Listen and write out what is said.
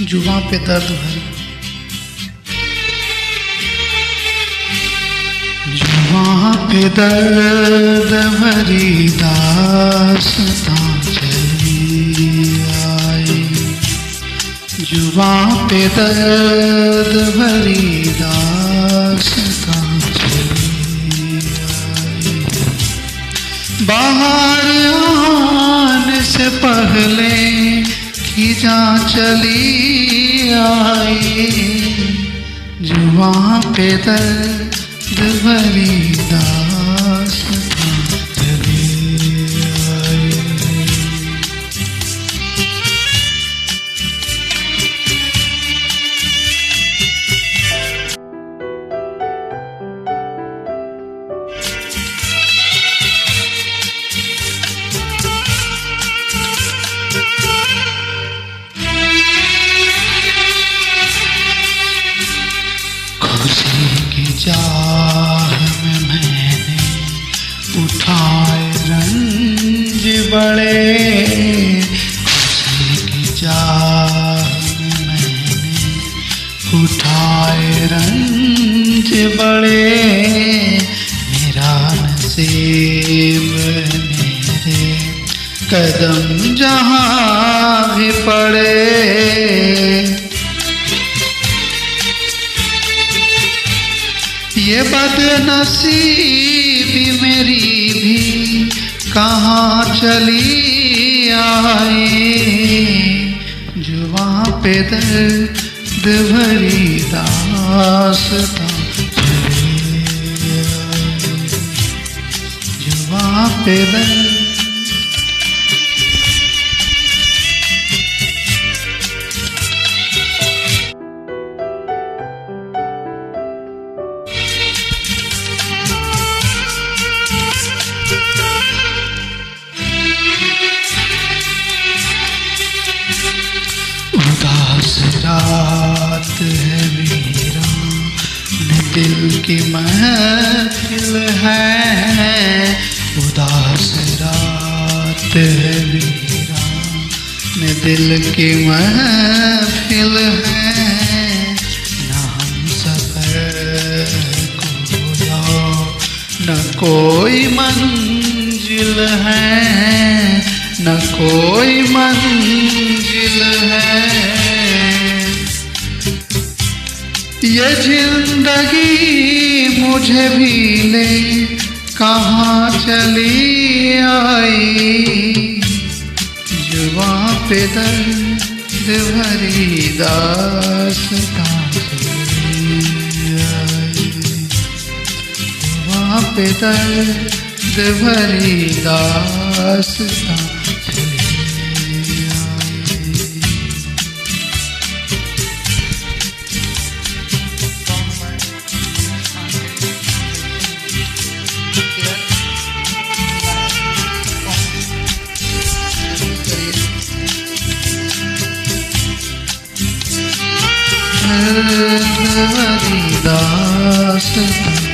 जुबां पे दर्द भरी, जुबां पे दर्द भरी दास्तां चली आई, जुबां पे दर्द भरी दास्तां चली आई। बाहर आने से पहले खिजां चली आई, जुबां पे दर्द भरी दास्तां चली आई। खुशी की चाह में मैंने उठाए रंज बड़े, खुशी की चाह में मैंने उठाए रंज बड़े, मेरा नसीब मेरे कदम जहाँ भी पड़े, ये बदनसीबी मेरी भी कहाँ चली आई, जुबां पे दर्द भरी दास्तां चली आई, जुबां पे दर्द। उदास रात है वीरान दिल की महफिल है, उदास रात है वीरान दिल की महफिल है, न हम सफर कोई न कोई मंजिल है, न कोई मंजिल है, ये जिंदगी मुझे भी ले कहाँ चली आई, जुबां पे दर्द भरी दास्तां चली आई, जुबां पे दर्द भरी दास्तां चली आई। दर्द भरी दास्तां